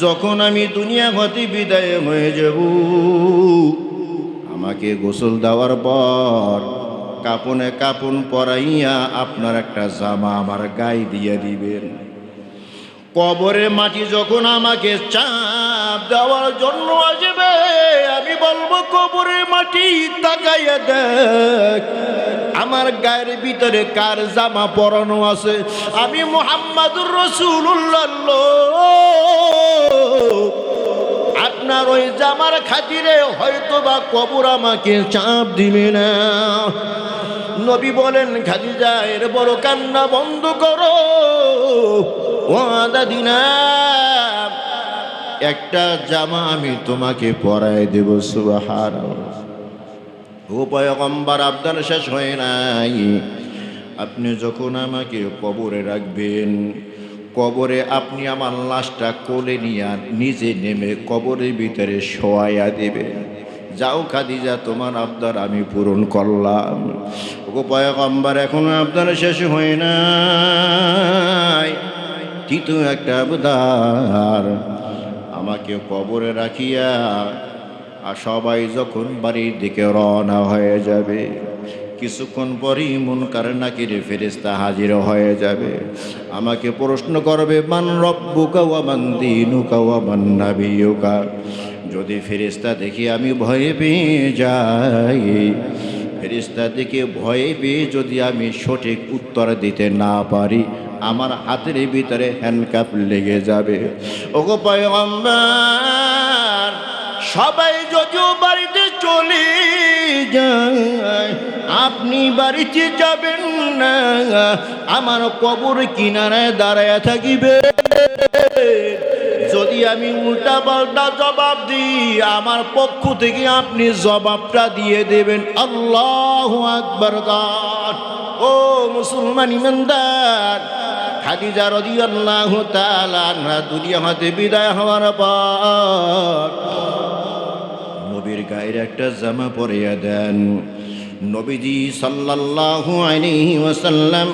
যখন আমি দুনিয়া হতে বিদায় হয়ে যাব, আমাকে গোসল দেওয়ার পর কাপনে কাপন পরাইয়া আপনার একটা জামা আমার গায়ে দিয়ে দিবেন। কবরের মাটি যখন আমাকে চাপ দেওয়ার জন্য আসবে, আমি বলবো কবরের মাটি তাকাইয়া দেখ আমার গায়ের ভিতরে কার জামা পরানো আছে। আমি মুহাম্মাদুর রাসূলুল্লাহ আপনার ওই জামার খাতিরে হয়তো বা কবর আমাকে চাপ দিবে না। নবী বলেন, খাদিজা এর বড় কান্না বন্ধ করো, ওয়াদা দিলাম একটা জামা আমি তোমাকে পরায় দেব। সুবহানাল্লাহ। ও পয়গম্বর, আপনার শেষ হয় নাই। আপনি যখন আমাকে কবরে রাখবেন, কবরে আপনি আমার লাশটা কোলে নিয়ে নিজে নেমে কবরের ভিতরে শোয়াইয়া দেবেন। যাও খাদিজা, তোমার আবদার আমি পূরণ করলাম। ও পয়গম্বর, এখন আবদার শেষ হয় নাই। তৃতীয় একটা আবদার, আমাকে কবরে রাখিয়া আর সবাই যখন বাড়ির দিকে রওনা হয়ে যাবে, কিছুক্ষণ পরই মুনকার নাকির ফেরেশতা হাজির হয়ে যাবে। আমাকে প্রশ্ন করবে, মান রব্বুকা ওয়া মান দীনুকা ওয়া মান নাবিয়ুকা। যদি ফেরেশতা দেখি আমি ভয়ে পেয়ে যাই, ফেরেশতা দেখে ভয়ে পেয়ে যদি আমি সঠিক উত্তর দিতে না পারি, আমার হাতের ভিতরে হ্যান্ডকাপ লেগে যাবে। ওগো পয়গম্বর, সবাই যদিও বাড়িতে চলে যায়, আপনি বাড়িতে যাবেন না, আমার কবর কিনারায় দাঁড়ায় থাকিবে। যদি আমি উল্টা পাল্টা জবাব দিই, আমার পক্ষ থেকে আপনি জবাবটা দিয়ে দেবেন। আল্লাহু আকবার। ও মুসলমান ইমানদার, খাদিজা রাদিয়াল্লাহু তাআলা আনহা দুনিয়া হতে বিদায় হওয়ার পর নবীর গায়ের একটা জামা পরিয়ে দেন। নবীজি সাল্লাল্লাহু আলাইহি ওয়াসাল্লাম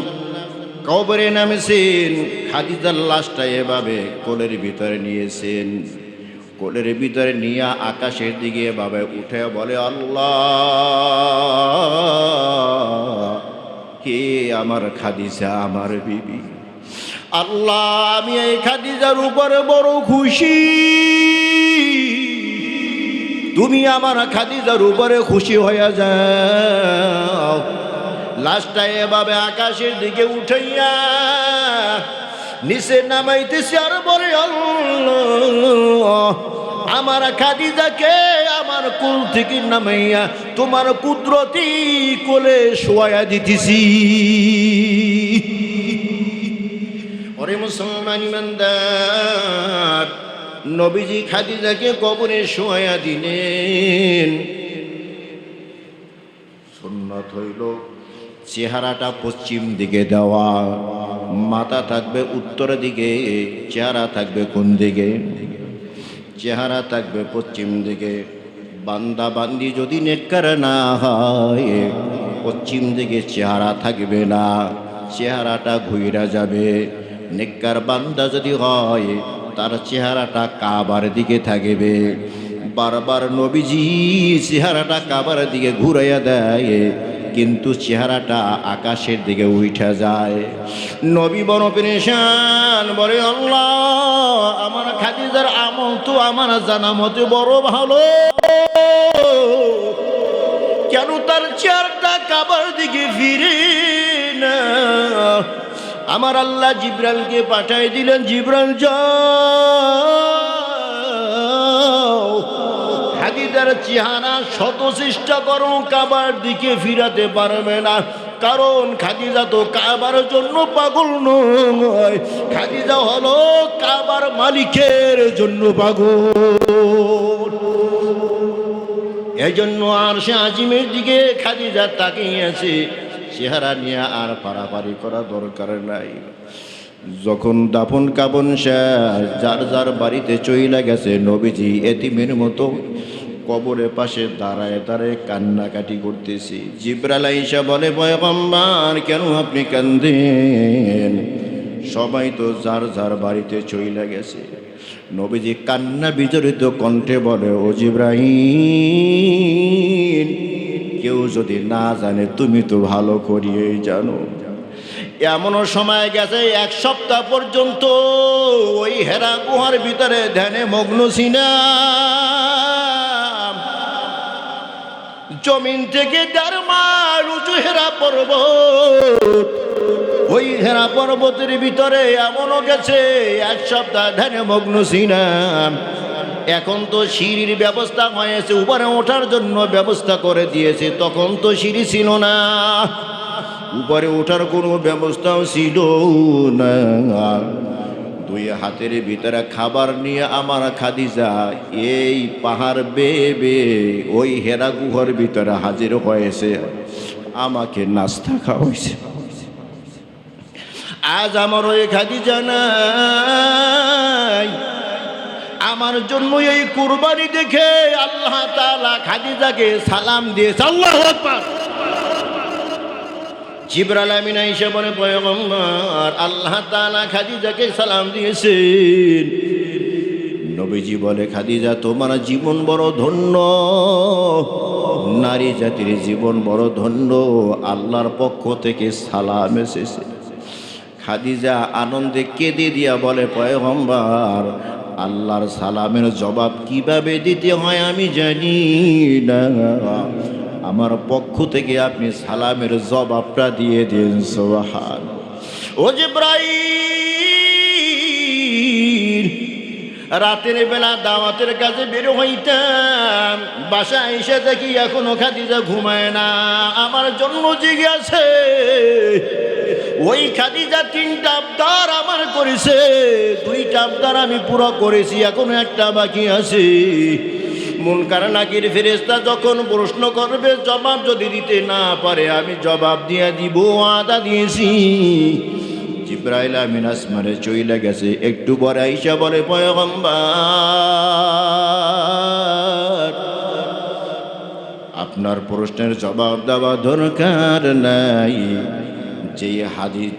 কবরে নামেছেন, খাদিজার লাশটা এভাবে কোলের ভিতরে নিয়েছেন। কোলের ভিতরে নিয়ে আকাশের দিকে এভাবে উঠে বলে, আল্লাহ, কে আমার খাদিজা, আমার বিবি। আল্লাহ, আমি এই খাদিজার উপরে বড় খুশি, তুমি আমার খাদিজার উপরে খুশি হয়ে যাও। লাশটা এভাবে আকাশের দিকে উঠাইয়া নিচে নামাইতেছে আর বলে, আল্লাহ, আমার খাদিজাকে আমার কোল থেকে নামাইয়া তোমার কুদরতি কোলে শোয়া দিতেছি। ওরে মুসলমান ইমানদার, নবীজি খাদিজাকে কবরে শোয়া দিলেন। সুন্নাত হইল চেহারাটা পশ্চিম দিকে দেওয়া, মাথা থাকবে উত্তর দিকে, চেহারা থাকবে কোন দিকে? চেহারা থাকবে পশ্চিম দিকে। বান্দা বান্দি যদি নেককার না হয়, পশ্চিম দিকে চেহারা থাকবে না, চেহারাটা ঘুইরা যাবে। নেককার বান্দা যদি হয়, তার চেহারাটা কাবার দিকে থাকবে। বারবার নবীজি চেহারাটা কাবার দিকে ঘুরাইয়া দেয়, কিন্তু চেহারাটা আকাশের দিকে উঠা যায়। নবী বড় পেরেশান, বলে, আল্লাহ, আমার খাদিজার আমল তো আমার জানা মতে বড় ভালো, কেন তার চেহারাটা কাবার দিকে ফিরে না? আমার আল্লাহ জিব্রাইলকে পাঠাই দিলেন, জিব্রাইল যাও, খাদিজার চেহারা শত চেষ্টা করো কাবার দিকে ফিরাতে পারবে না, কারণ খাদিজা তো কাবার জন্য পাগল নয়, খাদিজা হলো কাবার মালিকের জন্য পাগল। এই জন্য আরশে আজিমের দিকে খাদিজা তাকিয়ে আছে, চেহারা নিয়ে আর পারাপারি করা দরকার নাই। যখন দাফন কাফন শেষ, যার যার বাড়িতে চইলা গেছে, নবীজি এতিমের মতো কবরে পাশে দাঁড়ায় দাঁড়ায় কান্নাকাটি করতেছি। জিবরাইল আইসা বলে, পয়গম্বর, কেন আপনি কান্দেন? সবাই তো যার যার বাড়িতে চইলা গেছে। নবীজি কান্না বিজড়িত কণ্ঠে বলে, ও জিবরাইল, কেউ যদি না জানে তুমি তো ভালো করিয়েই জানো। এমনও সময় গেছে 1 সপ্তাহ পর্যন্ত ওই হেরা গুহার ভিতরে ধ্যানে মগ্ন ছিলাম। জমিন থেকে 1.5 মাইল উঁচু হেরা পর্বত, ওই হেরা পর্বতের ভিতরে এমনও গেছে 1 সপ্তাহ ধ্যানে মগ্ন ছিলাম। এখন তো সিঁড়ির ব্যবস্থা হয়েছে, উপরে ওঠার জন্য ব্যবস্থা করে দিয়েছে। তখন তো সিঁড়ি ছিল না, উপরে ওঠার কোনো ব্যবস্থাও ছিল না। 2 হাতের ভিতরে খাবার নিয়ে আমার খাদিজা এই পাহাড় বেয়ে বেয়ে ওই হেরা গুহার ভিতরে হাজির হয়েছে, আমাকে নাস্তা খাওয়াইছে। আজ আমার ওই খাদিজা নাই, আমার জন্য এই কুরবানি দেখে আল্লাহ তাআলা খাদিজাকে সালাম দিয়েছে। আল্লাহু আকবার। জিবরাইল আমিন আয়েশা বলে, পয়গম্বর, আল্লাহ তাআলা খাদিজাকে সালাম দিয়েছেন। নবীজি বলে, খাদিজা তোমার জীবন বড় ধন্য, নারী জাতির জীবন বড় ধন্য, আল্লাহর পক্ষ থেকে সালাম এসেছে। খাদিজা আনন্দে কেঁদে দিয়া বলে, পয়গম্বর, আল্লাহর সালামের জবাব কিভাবে দিতে হয় আমি জানি না, আমার পক্ষ থেকে আপনি সালামের জবাবটা দিয়ে দিন। সুবহান। ও জিবরাইল, রাতের বেলা দাওয়াতের কাছে বের হইতাম, বাসায় এসে দেখি এখনো খাদিজা ঘুমায় না, আমার জন্য জেগে আছে। ওই খাদিজা 3টা আবদার আমার করেছে, 2টা আবদার আমি পুরো করেছি, এখনো একটা বাকি আছে। মুনকার নাকির ফেরেশতা যখন প্রশ্ন করবে, জবাব যদি দিতে না পারে আমি জবাব দিয়ে দিব, ওয়াদা দিয়েছি। জিবরাইল আমিন আসমানে চইলা গেছে। একটু পরে আইসা বলে, পয়গম্বর, আপনার প্রশ্নের জবাব দেওয়া দরকার নাই।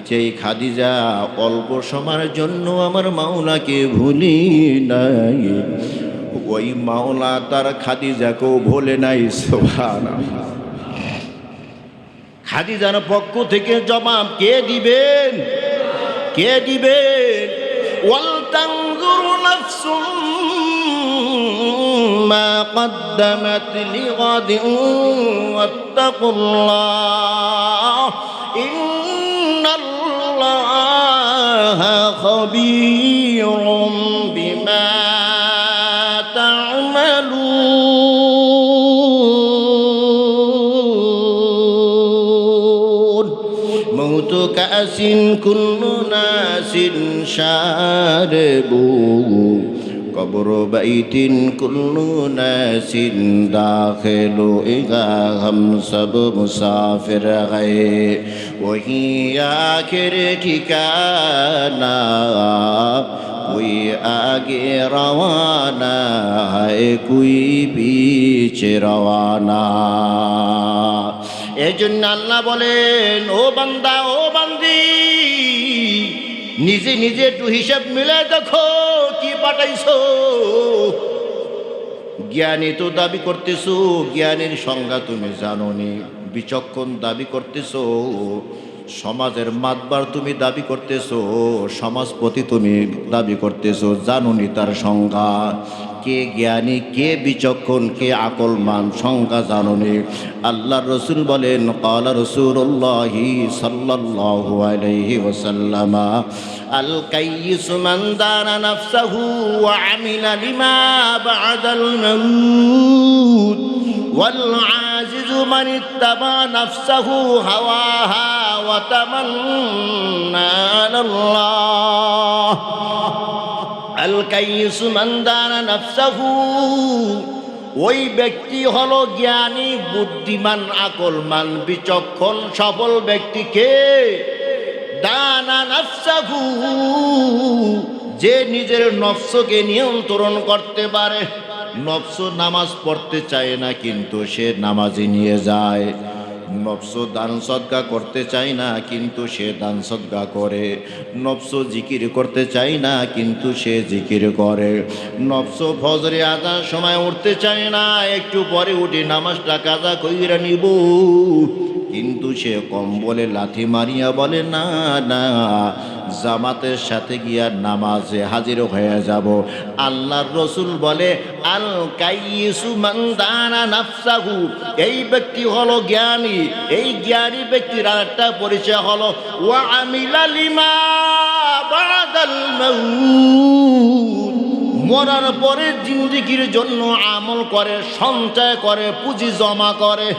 যেই খাদিজা অল্প সময়ের জন্য আমার মাওলাকে ভুলি নাই, ওই মাওলা তার খাদিজাকেও ভোলে নাই। সুবহানাল্লাহ। খাদিজার পক্ষ থেকে জবাব কে দিবেন? কে দিবেন? ওয়াল তানজুরু নাফসুম মা কদ্দামাত লিগাদিন ওয়াত্তাকুল্লাহ ইন্নাল্লাহা খাবীরুম বিমা মৌত কাসিন কুল্লু নাসিন শারবু কবর বাইতিন কুল্লু নাসিন দাখিলু ইগা হাম সব মুসাফির গায়ে ওহি আখির ঠিকানা कोई आगे रवाना है कोई पीछे रवाना। এই জন্য আল্লাহ বলেন, ও বান্দা, ও বান্দি, নিজে নিজে একটু হিসাব মিলে দেখো কি পাঠাইছো। জ্ঞানী তো দাবি করতেছো, জ্ঞানের সংজ্ঞা তুমি জানো নি। বিচক্ষণ দাবি করতেছো, সমাজের মাতবার তুমি দাবি করতেছো, সমাজপতি তুমি দাবি করতেছো, জানুনি তার সংজ্ঞা। কে জ্ঞানী, কে বিচক্ষণ, কে আকলমান, সংজ্ঞা জানুনি। আল্লাহর রসুল বলেন, ক্বালা রাসূলুল্লাহি সাল্লাল্লাহু আলাইহি ওয়াসাল্লাম, আল কাইয়িসু মান দানা নাফসাহু ওয়া আমিলা লিমা বা'দাল মাউত ওয়াল আজিজু মান ইত্তাবা নাফসাহু হাওয়াহা ওয়া তামান্না আলাল্লাহ। আল কাইয়িসু মান দানা নাফসাহু, ওই ব্যক্তি হলো জ্ঞানী, বুদ্ধিমান, আকলমান, বিচক্ষণ, সফল ব্যক্তিকে দানা নাফসাহু, যে নিজের নফসকে নিয়ন্ত্রণ করতে পারে। নফস নামাজ পড়তে চায় না, কিন্তু সে নামাজে নিয়ে যায়। নফস দান সদকা করতে চায় না, কিন্তু সে দান সদকা করে। নফস জিকির করতে চায় না, কিন্তু সে জিকির করে। নফস ফজরে আজার সময় উঠতে চায় না, একটু পরে উঠে নামাজটা কাজা কইরা নিব, কিন্তু সে কম্বলে লাথি মারিয়া বলে না না, জামাতের সাথে গিয়া নামাজে হাজির হয়ে যাব। আল্লাহর রসুল বলে আল কাইয়িসু মান দানা নাফসাহু, এই ব্যক্তি হলো জ্ঞানী। এই জ্ঞানী ব্যক্তির আরেকটা পরিচয় হলো ওয়া আমিলা লিমা বাদাল মাউত, মরার পরে জিন্দেগির জন্য আমল করে, সঞ্চয় করে, পুঁজি জমা করে।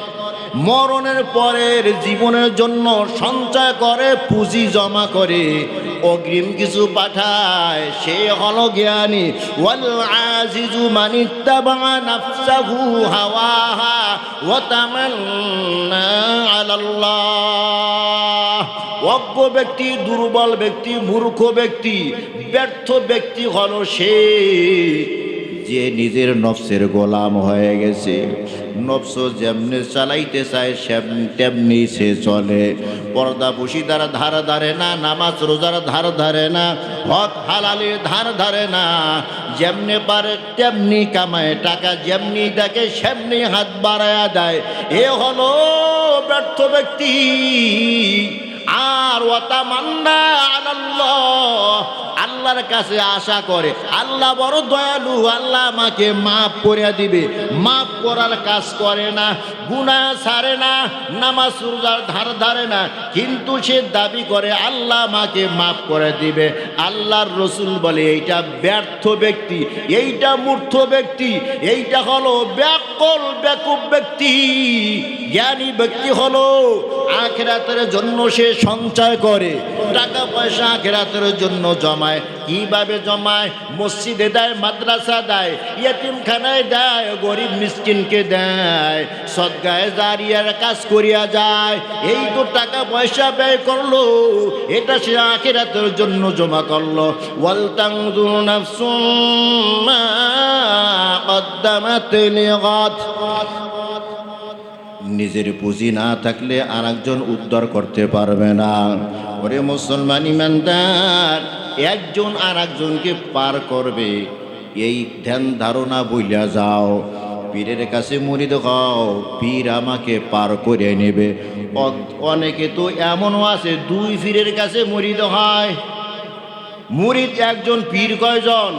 মরণের পরের জীবনের জন্য সঞ্চয় করে, পুঁজি জমা করে, অগ্রিম কিছু পাঠায়, সে হলো জ্ঞানী। ওয়াল আজিজু মান ইত্তাবা নাফসাহু হাওয়াহা ওয়া তামান্না আলাল্লাহ। অজ্ঞ ব্যক্তি, দুর্বল ব্যক্তি, মূর্খ ব্যক্তি, ব্যর্থ ব্যক্তি হলো সে যে নিজের নফসের গোলাম হয়ে গেছে। নফস যেমনি চালাইতে চায় তেমনি সে চলে। পর্দা বশিদার ধার ধারে না, নামাজ রোজার ধার ধারে না, হক হালালের ধার ধারে না। যেমনি পারে তেমনি কামায় টাকা, যেমনি দেখে সেমনি হাত বাড়ায়া দেয়। এ হলো ব্যর্থ ব্যক্তি। আর ওয়াতামান্না আলাল্লাহ, আল্লাহর কাছে আশা করে, আল্লাহ বড় দয়ালু, আল্লাহ আমাকে মাফ করে দিবে। মাফ করার কাজ করে না, গুনাহ ছাড়ে না, নামাজ রোজার ধার ধারে না, কিন্তু সে দাবি করে আল্লাহ আমাকে মাফ করে দিবে। আল্লাহর রসুল বলে এইটা ব্যর্থ ব্যক্তি, এইটা মূর্খ ব্যক্তি, এইটা হলো ব্যাকল বেকুব ব্যক্তি। জ্ঞানী ব্যক্তি হলো আখিরাতের জন্য সে সঞ্চয় করে, টাকা পয়সা আখিরাতের জন্য জমায়। কিভাবে জমায়? মসজিদে দেয়, মাদ্রাসা দেয়, ইয়েতিমখানায় দেয়, গরিব মিসকিনকে দেয়, সদকায়ে জারিয়ার কাজ করিয়া যায়। এই তো টাকা পয়সা ব্যয় করলো, এটা সে আখিরাতের জন্য জমা করলো। ওয়াল তানজুর নাফসুম মা কদ্দামাত লিগাদ, নিজের পুঁজি না থাকলে আর একজন উদ্ধার করতে পারবে না। ওরে মুসলমান ইমানদার, একজন আর একজনকে পার করবে, এই ধ্যান ধারণা বইলা যাও। পীরের কাছে মুরিদ হও, পীর আমাকে পার করে নেবে। অনেকে তো এমনও আছে দুই পীরের কাছে মুরিদ হয়। মুরিদ একজন, পীর কয়জন?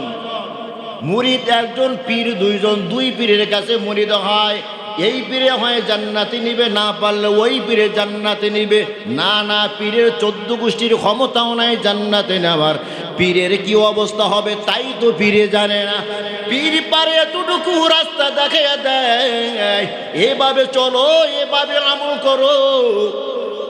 মুরিদ একজন, পীর দুইজন। দুই পীরের কাছে মুরিদ হয়। এই পীরে হয় জান্নাতে নিবে, না পারলে ওই পীরে জান্নাতে নিবে। না না, পীরের 14 গোষ্ঠীর ক্ষমতাও নাই জান্নাতে নেওয়ার। পীরের কি অবস্থা হবে তাই তো পীরে জানে না। পীর পারে এতটুকু রাস্তা দেখাইয়া দেয়, এভাবে চলো, এভাবে আমল করো।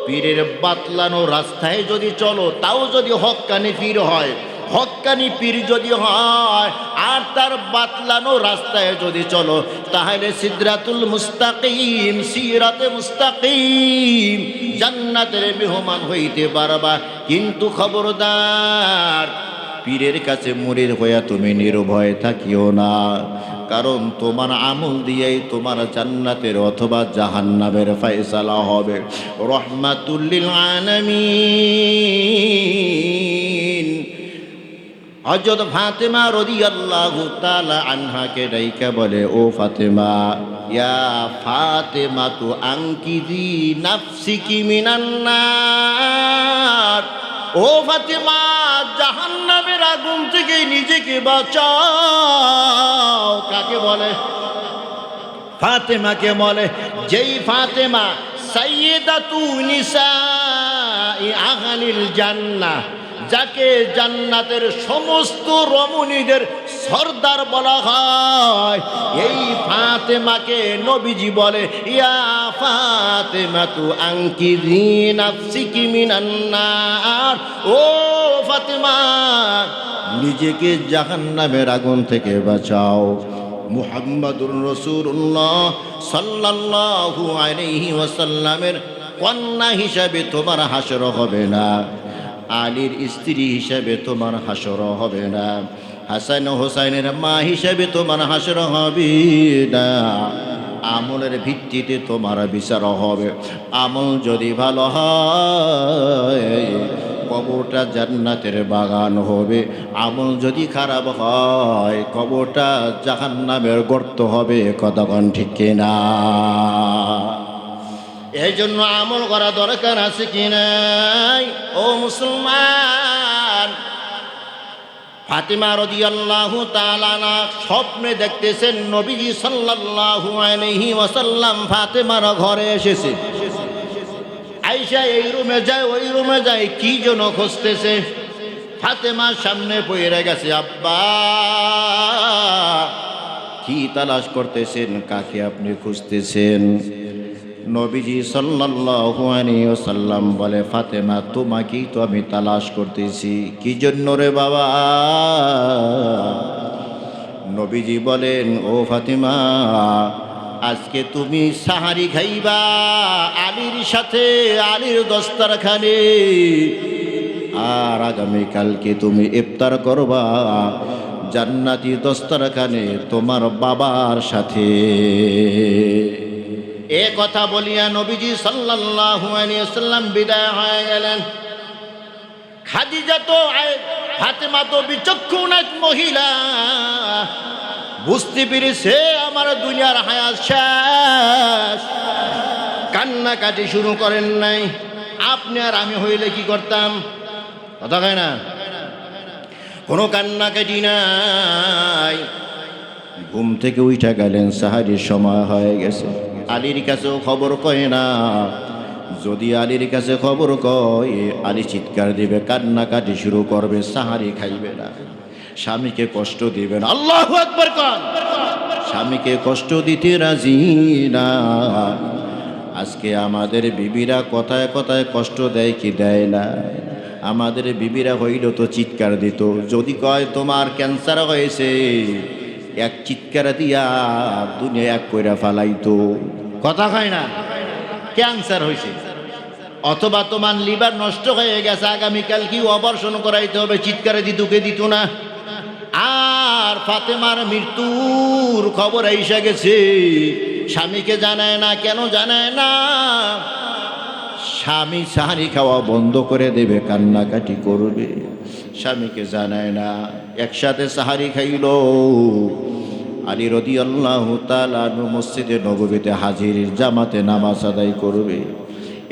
পীরের বাতলানো রাস্তায় যদি চলো, তাও যদি হক্কানি পীর হয়, হক্কানি পীর যদি হয়, আর তার বাতলানো রাস্তায় যদি চলো, তাহলে সিদরাতুল মুস্তাকিম, সিরাতে মুস্তাকিম, জান্নাতের মেহমান হইতে পারবা। কিন্তু খবরদার, পীরের কাছে মুরিদ হইয়া তুমি নির্ভয় থাকিও না, কারণ তোমার আমল দিয়েই তোমার জান্নাতের অথবা জাহান্নামের ফয়সালা হবে। রহমাতুল লিল আলামিন হযরত ফাতেমা রাদিয়াল্লাহু তাআলা আনহাকে ডাইকা বলে, ও ফাতেমা, ইয়া ফাতেমা তু আনকিদি নাফসিকি মিনান নার, ও ফাতেমা, জাহান্নামের আগুন থেকে নিজেকে বাঁচাও। কাকে বলে? ফাতেমাকে বলে। যেই ফাতেমা সাইয়্যিদাতু নিসাই আহলিল জান্নাহ, যাকে জান্নাতের সমস্ত রমণীদের সর্দার বলা হয়, এই ফাতেমাকে নবীজি বলে, ইয়া ফাতেমা তু আনকিদি নাফসিকি মিনান নার, ও ফাতেমা, নিজেকে জাহান্নামের আগুন থেকে বাঁচাও। মুহাম্মাদুর রাসূলুল্লাহ সাল্লাল্লাহু আলাইহি ওয়াসাল্লামের কন্যা হিসাবে তোমার হাসর হবে না, আলীর স্ত্রী হিসাবে তোমার হাসর হবে না, হাসান হোসাইনের মা হিসাবে তোমার হাসর হবে না, আমলের ভিত্তিতে তোমার বিচার হবে। আমল যদি ভালো হয় কবরটা জান্নাতের বাগান হবে, আমল যদি খারাপ হয় কবরটা জাহান্নামের গর্ত হবে। কতক্ষণ ঠিক কিনা? এই জন্য আমল করা দরকার আছে কি নাই? ও মুসলমান, ফাতিমা রাদিয়াল্লাহু তাআলা আনহা স্বপ্নে দেখতেছেন নবীজি সাল্লাল্লাহু আলাইহি ওয়াসাল্লাম ফাতিমার ঘরে এসেছে। আয়েশা এই রুমে যায় ওই রুমে যায়, কি যেন খুঁজতেছে। ফাতিমার সামনে পড়ে গেছে, আব্বা কি তালাশ করতেছেন? কাকে আপনি খুঁজতেছেন? নবীজি সাল্লাল্লাহু আলাইহি ওয়াসাল্লাম বলে, ফাতেমা তোমাকেই তো আমি তালাশ করতেছি। কি জন্য রে বাবা? নবীজি বলেন, ও ফাতেমা, আজকে তুমি সাহারি খাইবা আলীর সাথে, আলীর দস্তরখানে, আর আগামীকালকে তুমি ইফতার করবা জান্নাতি দস্তরখানে তোমার বাবার সাথে। এ কথা বলিয়া নবীজি সাল্লাল্লাহু আলাইহি ওয়াসাল্লাম বিদায় হয়ে গেলেন। খাদিজা তো ফাতেমা তো বিচক্ষণ এক মহিলা, বুঝতে পেরেছে আমার দুনিয়ার হায়াত শেষ। কান্নাকাটি শুরু করেন নাই। আপনি আর আমি হইলে কি করতাম? কথা কয় না, কোনো কান্নাকাটি নাই। ঘুম থেকে উঠে গেলেন, সাহারির সময় হয়ে গেছে। আলীর কাছেও খবর কয় না। যদি আলীর কাছে খবর কয়, আলী চিৎকার দিবে, কান্নাকাটি শুরু করবে, সাহারি খাইবে না, স্বামীকে কষ্ট দিবেন। আল্লাহু আকবার কন। স্বামীকে কষ্ট দিতে রাজি না। আজকে আমাদের বিবিরা কথায় কথায় কষ্ট দেয় কি দেয় না? আমাদের বিবিরা হইল তো চিৎকার দিত। যদি কয় তোমার ক্যান্সার হয়েছে, এক চিৎকার দিয়া দুনিয়া এক কইরা ফালাইতো। কথা কয় না, ক্যান্সার হয়েছে, অথবা তোমার লিভার নষ্ট হয়ে গেছে, আগামীকাল কি অপারেশন করাইতে হবে, চিৎকারে দিতুকে দিত না। আর ফাতেমার মৃত্যুর খবর এসে গেছে, স্বামীকে জানায় না। কেন জানায় না? স্বামী সাহারি খাওয়া বন্ধ করে দেবে, কান্নাকাটি করবে, স্বামীকে জানায় না। একসাথে সাহারি খাইল। আলী রাদিয়াল্লাহু তাআলা মসজিদে নববীতে হাজির, জামাতে নামাজ আদায় করবে।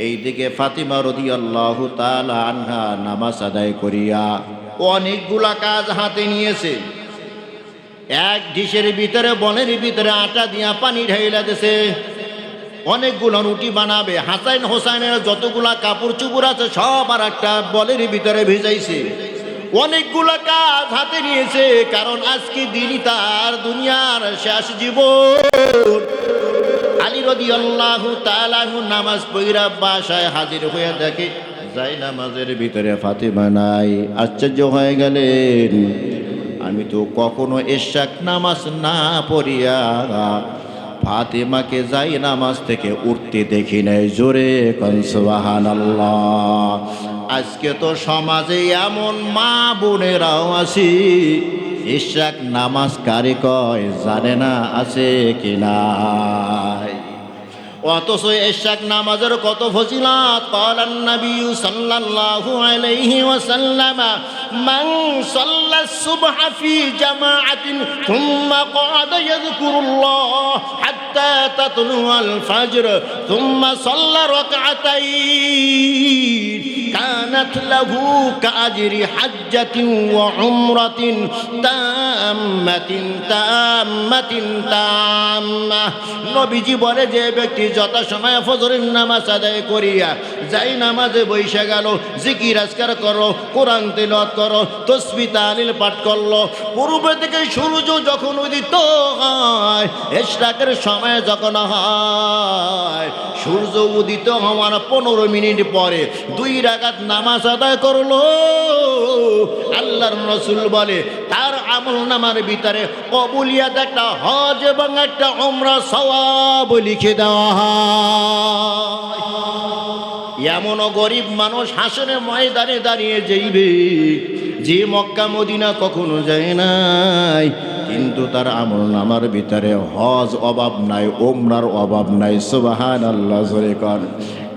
এইদিকে ফাতিমা রাদিয়াল্লাহু তাআলা আনহা নামাজ আদায় করিয়া অনেকগুলা কাজ হাতে নিয়েছে। এক ডিশের ভিতরে, বনের ভিতরে আটা দিয়া পানি ঢাইলা দিয়েছে। অনেকগুলো রুটি বানাবে। হাসান হোসাইনের যতগুলা কাপড় চুপড় আছে সব আর একটা বলের ভিতরে ভিজাইছে। অনেকগুলো কাজ হাতে নিয়েছে, কারণ আজকে দিনই তার দুনিয়ার শেষ জীবন। আলী রাদিয়াল্লাহু তাআলা নামাজ পড়া বাসায় হাজির হয়ে দেখে যাই নামাজের ভিতরে ফাতিমা নাই। আশ্চর্য হয়ে গেলেন, আমি তো কখনো ইশাক নামাজ না পড়িয়া ফাতিমাকে যাই নামাজ থেকে উঠতে দেখি নাই। জোরে কোন সুবহানাল্লাহ। আজকে তো সমাজে এমন মা বোনেরাও আছে, ইশাক নামাজ কারে কয় জানে না আছে কি নাই। অথচ ইশাক নামাজের কত ফজিলত। ক্বালান নবী সাল্লাল্লাহু আলাইহি ওয়াসাল্লাম, মান সাল্লা সুবহা ফি জামাআতিন থুম্মা ক্বাদা ইয়াযকুরুল্লাহ হাত্তা তাতলুআল ফাজর থুম্মা সাল্লা রাকআতাইন কানাত লাহু কাআজরি হাজ্জাতিন ওয়া উমরাতিন তাম্মাতিন তাম্মাতিন তাম্মা। নবীজি বলে, যে ব্যক্তি যত সময় ফজরের নামাজ আদায় করিয়া যাই নামাজে বসে গেল, জিকির আজকার করো, কোরআন তিলাওয়াত করো, তাসবিহ তাহলিল পাঠ করলো, পূর্বে থেকে সূর্য যখন উদিত হয়, ইশরাকের সময় যখন হয়, সূর্য উদিত হওয়ার 15 মিনিট পরে 2 রাকাত নামাজ আদায় করলো, আল্লাহর রাসূল বলে তার আমলনামার ভিতরে কবুলিয়াত একটা হজ এবং একটা উমরা সওয়াব লিখে দেওয়া হয়। এমনও গরিব মানুষ হাসরের ময়দানে দাঁড়িয়ে যাইবে, যে মক্কা মদিনা কখনো যায় নাই, কিন্তু তার আমল নামার ভিতরে হজ অভাব নাই, ওমরার অভাব নাই। সুবহানাল্লাহ জোরে কর।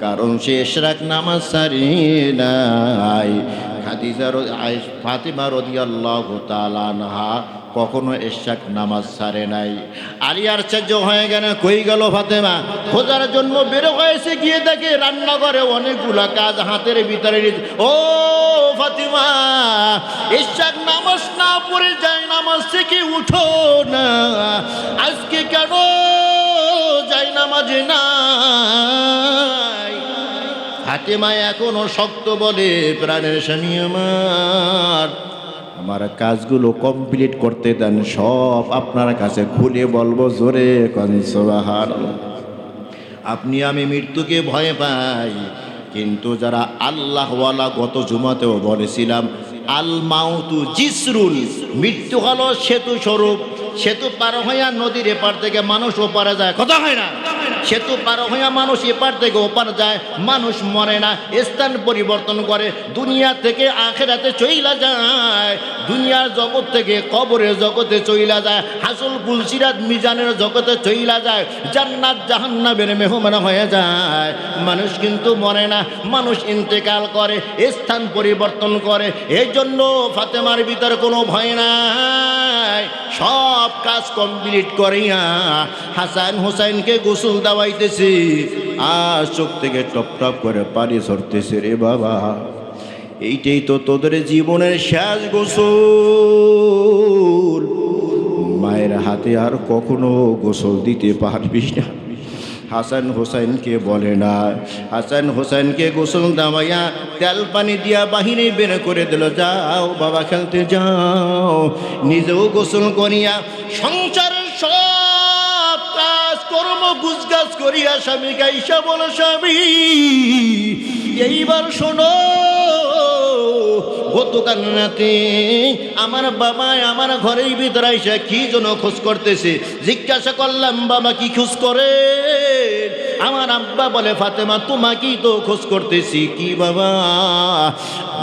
কারণ সে ইশরাক নামাজ সারি নাই। ফাতিমা রাদিয়াল্লাহু তাআলা আনহা কখনো ইশরাক নামাজ সারে নাই। আলী আশ্চর্য হয়ে গেল, কই গেল ফাতেমা? খোঁজার জন্য বের হয়েছে, গিয়ে দেখে রান্নাঘরে অনেকগুলা কাজ হাতের ভিতরে। ও ফাতিমা, ইশরাক নামাজ না পড়ে যায় নামাজ থেকে উঠো না, আজকে কেন যাই নামাজে নাই? ফাতেমা এখনো শক্ত বলে, প্রাণের স্বামী আমার কাজগুলো কমপ্লিট করতে দেন, সব আপনার কাছে খুলে বলবো। জোরে কোন সুবহানাল্লাহ। আপনি আমি মৃত্যুকে ভয় পাই, কিন্তু যারা আল্লাহওয়ালা, গত জুমাতেও বলেছিলাম, আল মাউতু জিসরুল, মৃত্যু হলো সেতু স্বরূপ। সেতু পার হইয়া নদীর এপার থেকে মানুষ ওপারে যায়, কথা হয় না? সেতু পার হইয়া মানুষ এপার থেকে ওপার যায়, মানুষ মরে না, স্থান পরিবর্তন করে, দুনিয়া থেকে আখিরাতে চইলা যায়, দুনিয়ার জগৎ থেকে কবরের জগতে চইলা যায়, হাসুল পুলসিরাত মিজানের জগতে চইলা যায়, জান্নাত জাহান্নামের মেহমান হয়ে যায়। মানুষ কিন্তু মরে না, মানুষ ইন্তেকাল করে, স্থান পরিবর্তন করে। এই জন্য ফাতেমার ভিতরে কোনো ভয় নাই, সব কাজ কমপ্লিট করিয়া হাসান হোসেনকে গোসল দেওয়াইতেছি, আর চোখ থেকে টপ টপ করে পানি ঝরতেছে। রে বাবা, এইটাই তো তোদের জীবনের শেষ গোসল। মায়ের হাতে আর কখনো গোসল দিতে পারবি না। হাসান হোসেনকে বলে না, হাসান হোসেনকে গোসল দামাইয়া তেল পানি দিয়া বাহিরে বের করে দিল, যাও বাবা খেলতে যাও। নিজেও গোসল করিয়া সংসারের সব কাজ কর্ম গুজগাছ করিয়া স্বামীকে আইসা বলো, স্বামী এইবার শোনো, গতকাল রাতে আমার বাবা আমার ঘরের ভিতরে আইসা কি যেন খোঁজ করতেছে। জিজ্ঞাসা করলাম, বাবা কি খোঁজ করে? আমার আব্বা বলে, ফাতেমা তোমাকেই তো খোঁজ করতেছি। কি বাবা?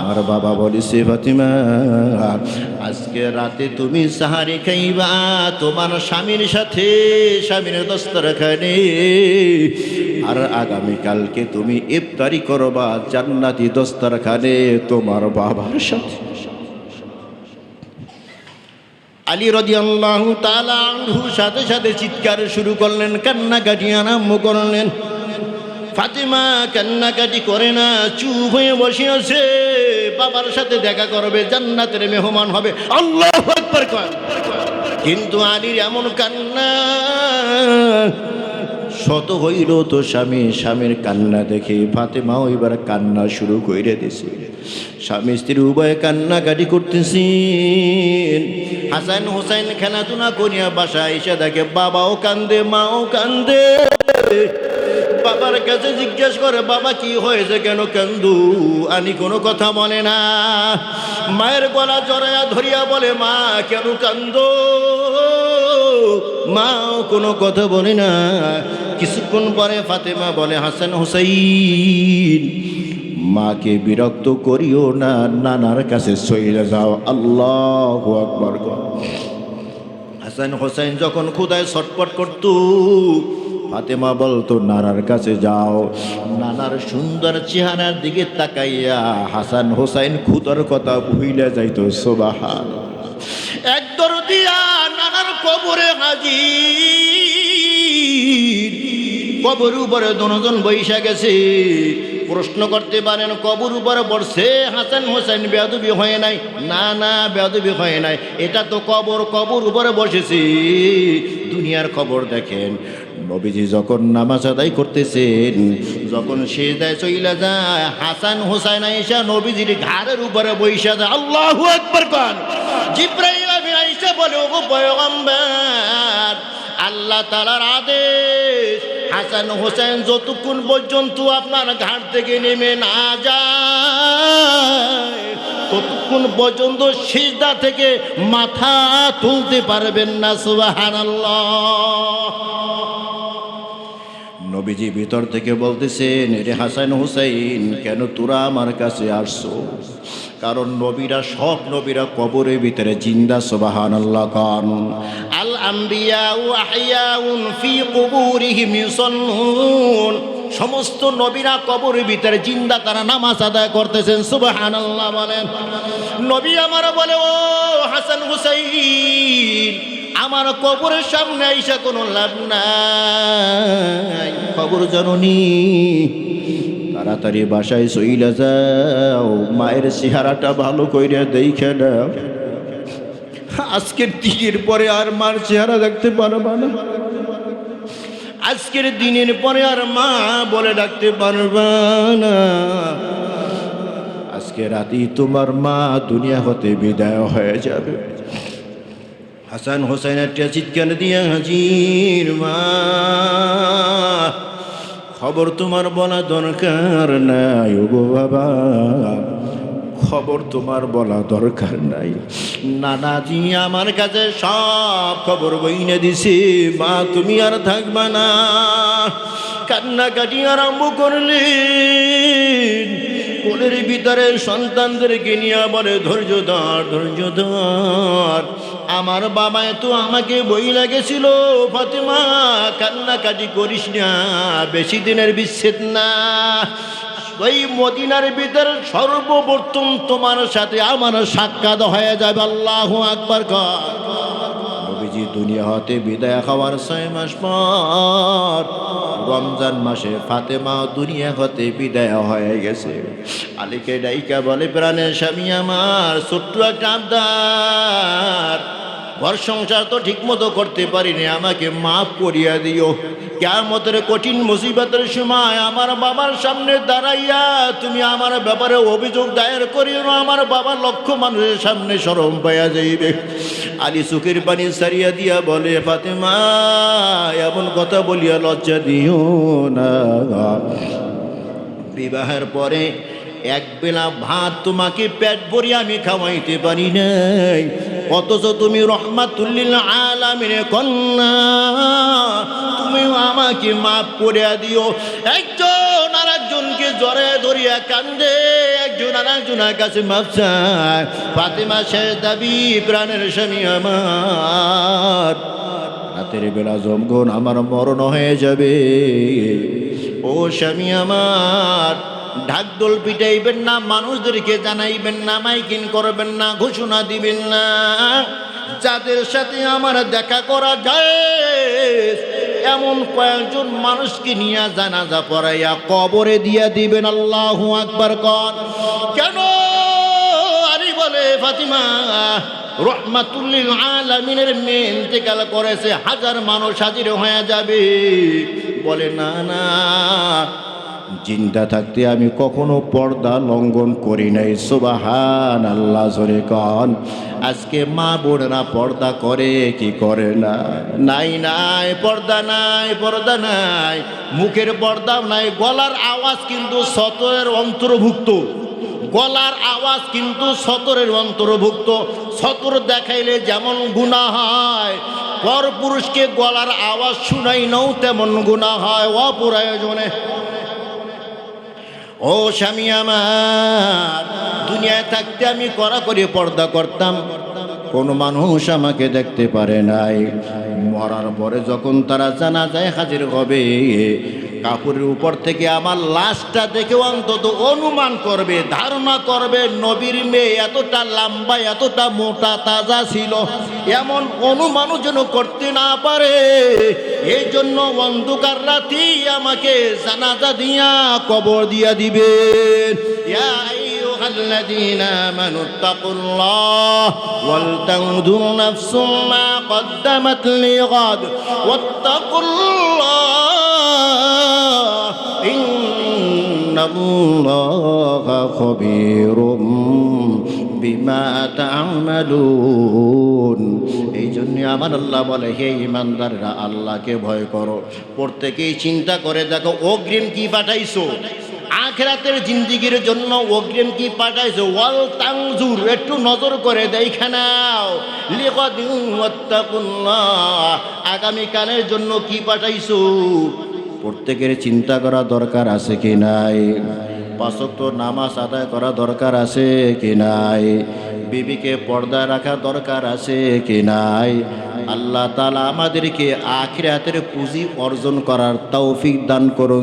আমার বাবা বলেছে, ফাতেমা আজকে রাতে তুমি সাহারি খাইবা তোমার স্বামীর সাথে, স্বামীর দস্তরখানে, আর আগামীকালকে তুমি ইফতারি করবা জান্নাতি দস্তরখানে তোমার বাবার সাথে। আলী রাদিয়াল্লাহু তাআলা আনহু সাথে সাথে চিৎকার শুরু করলেন, কান্নাকাটি আরম্ভ করলেন। ফাতিমা কান্নাকাটি করে না, চুপ হয়ে বসে আছে। বাবার সাথে দেখা করবে, জান্নাতের মেহমান হবে। আল্লাহু আকবার। কিন্তু আলীর এমন কান্না, শত হইল তো স্বামী, স্বামীর কান্না দেখে ফাতেমাও এবার কান্না শুরু করে দিয়েছে। স্বামী স্ত্রী উভয়ে কান্নাকাটি করতেছেন। হাসান হোসেন খেলাধুলা করিয়া বাসায় এসে দেখে বাবাও কান্দে, মাও কান্দে। বাবার কাছে জিজ্ঞেস করে, বাবা কি হয়েছে, কেন কান্দু? আনি কোনো কথা বলে না। মায়ের গলা জড়াইয়া ধরিয়া বলে, মা কেন কান্দো? মাও কোনো কথা বলে না। কিছুক্ষণ পরে ফাতেমা বলে, হাসান হোসেন মাকে বিরক্ত করিও না, নানার কাছে চলে যাও। আল্লাহু আকবার। হাসান হোসেন যখন ক্ষুধায় ছটপট করত, ফাতেমা বলতো, নানার কাছে যাও। নানার সুন্দর চেহারার দিকে তাকাইয়া হাসান হোসেন ক্ষুধার কথা ভুইলা যাইতো। সুবহানাল্লাহ। এক দরদিয়া নানার কবরে হাজির। কবর উপরে দুজন বৈশা গেছে। প্রশ্ন করতে পারেন, কবর উপরে বসে হাসান হোসেন বেয়াদবি হয় নাই? না না, বেয়াদবি হয় নাই। এটা তো কবর, কবর উপরে বসেছি। দুনিয়ার খবর দেখেন, নবীজি যখন নামাজ আদায় করতেছেন, যখন সিজদায় চইলা যায়, হাসান হোসেন আয়েশা নবীজির ঘাড়ের উপরে বইসা যায়। আল্লাহু আকবার কোন। জিবরাইল আমিন আয়েশা বলে, ওগো পয়গম্বর, আল্লাহ তাআলার আদেশ, হাসান হোসেন যতক্ষণ পর্যন্ত আপনার ঘাট থেকে নেমে না যায়, ততক্ষণ পর্যন্ত সিজদা থেকে মাথা তুলতে পারবেন না। সুবহানাল্লাহ। নবীজি ভিতর থেকে বলতেছেন, রে হাসান হুসাইন, কেন তোরা আমার কাছে আসছো? কারণ নবীরা, সব নবীরা কবরের ভিতরে জিন্দা। সুবহানাল্লাহ। কান আল আম্বিয়াউ আহইয়াউন ফি কুবুরিহিম ইউসাল্লুন, সমস্ত নবীরা কবরের ভিতরে জিন্দা, তারা নামাজ আদায় করতেছেন। সুবহানাল্লাহ বলেন। নবী আমার বলে, ও হাসান হুসাইন, আমার কবরের সামনে আইসা কোনো লাভ নাই, খবর জানোনি? তাড়াতাড়ি বাসায় চইলা যাও, মায়ের চেহারাটা ভালো কইরা দেখে নাও। আজকের দিনের পরে আর মার চেহারা দেখতে পারবা না। আজকের দিনের পরে আর মা বলে ডাকতে পারবা না। আজকে রাতেই তোমার মা দুনিয়া হতে বিদায় হয়ে যাবে। হাসান হোসেনের চিৎকার দিয়া, হাজির মা, খবর তোমার বলা দরকার নাই। ও গো বাবা, খবর তোমার বলা দরকার নাই। নানাজি আমার কাছে সব খবর বইনে দিছে। মা তুমি আর থাকবা না। কান্নাকাটি আরম্ভ করলেন। কোলের ভিতরে সন্তানদেরকে নিয়ে বলে, ধৈর্য ধর, ধৈর্য ধর। আমার বাবা তো আমাকে বই লাগেছিল, ফাতেমা কান্নাকাটি করিস না, বেশি দিনের বিচ্ছেদ না। ওই মদিনার ভিতরে সর্বপ্রথম তোমার সাথে আমার সাক্ষাৎ হয়ে যাবে। আল্লাহু আকবার। নবীজি দুনিয়া হতে বিদায় হওয়ার 6 মাস পর রমজান মাসে ফাতেমা দুনিয়া হতে বিদায় হয়ে গেছে। আলীকে ডাইকা বলে, প্রাণের স্বামী আমার, ছোট্ট একটা আবদার, ঘর সংসার তো ঠিক মতো করতে পারিনি, আমাকে মাফ করিয়া দিও। কিয়ামতের কঠিন মুসিবতের সময় আমার বাবার সামনে দাঁড়াইয়া তুমি আমার ব্যাপারে অভিযোগ দায়ের করিও না, আমার বাবা লক্ষ মানুষের সামনে শরম পাইয়া যাইবে। আলী চোখের পানি সারিয়া দিয়া বলে, ফাতেমা এমন কথা বলিয়া লজ্জা দিও না। বিবাহের পরে এক বেলা ভাত তোমাকে পেট ভরিয়া আমি খাওয়াইতে পারি নাই, অথচ তুমি রহমাতুল্লিল আলামিনের কন্যা, তুমি আমাকে মাফ করে দিও। একজন আর একজনকে জড়ে ধরিয়া কান্দে, একজন আর একজনের কাছে মাফ চায়। ফাতেমা শেষ দাবি, প্রাণের স্বামী আমার, রাতের বেলা যখন আমার মরণ হয়ে যাবে, ও স্বামী আমার, ঢাকঢোল পিটাইবেন না, মানুষদেরকে জানাইবেন না, মাইকিং করবেন না, ঘোষণা দিবেন না। যাদের সাথে আমার দেখা করা যায় এমন কয়েকজন মানুষকে নিয়ে জানাজা পড়াইয়া কবরে দিয়া দিবেন। আল্লাহু আকবার। কর কেন? আলী বলে, ফাতিমা রহমাতুল্লিল আলামিনের মেয়ে ইন্তেকাল করেছে, 1000 মানুষ হাজির হয়ে যাবে। বলে, না না, জিন্দা থাকতে আমি কখনো পর্দা লঙ্ঘন করি নাই। সুবহানাল্লাহ। জোরে কন। আজকে মা বোনেরা পর্দা করে কি করে না? নাই নাই, পর্দা নাই, পর্দা নাই, মুখের পর্দাও নাই। গলার আওয়াজ কিন্তু সতরের অন্তর্ভুক্ত, গলার আওয়াজ কিন্তু সতরের অন্তর্ভুক্ত। সতর দেখাইলে যেমন গুনাহ হয়, পর পুরুষকে গলার আওয়াজ শুনাই নাও তেমন গুনাহ হয় অপ্রয়োজনে। ও স্বামী আমার, দুনিয়ায় থাকতে আমি কড়াকড়ি পর্দা করতাম, কোনো মানুষ আমাকে দেখতে পারে নাই। মরার পরে যখন তারা জানাজায় হাজির হবে, কাপড়ের উপর থেকে আমার লাশটা দেখে অন্তত অনুমান করবে, ধারণা করবে নবীর মেয়ে এতটা লম্বা, এতটা মোটা তাজা ছিল, এমন অনুমানও যেন করতে না পারে। এই জন্য অন্ধকার রাতি আমাকে জানাজা দিয়া কবর দিয়া দিবেন। ইয়া আইয়ুহাল্লাযীনা আমানু তাকুল্লাহ ওয়াল তানজুর নাফসুম মা কদ্দামাত লিগাদ ওয়াত্তাকুল্লাহ ইন্নাল্লাহা খবীরুম বিমা তা'মালুন। এই জন্য আমার আল্লাহ বলে, হে ঈমানদাররা, আল্লাহকে ভয় করো। প্রত্যেকেই চিন্তা করে দেখো অগ্রিম কি পাঠাইছো, আখিরাতের জিন্দেগির জন্য অগ্রিম কি পাঠাইছো। ওয়াল তানজুর, একটু নজর করে দেখে নাও। লিগাদিন ওয়াত্তাকুল্লাহ, আগামীকালের জন্য কি পাঠাইছো। প্রত্যেকের চিন্তা করা দরকার আছে কি নাই? 5 ওয়াক্ত নামাজ আদায় করা দরকার আছে কি নাই? বিবিকে পর্দায় রাখা দরকার আছে কি নাই? আল্লাহ তাআলা আমাদেরকে আখিরাতের পুঁজি অর্জন করার তৌফিক দান করুন।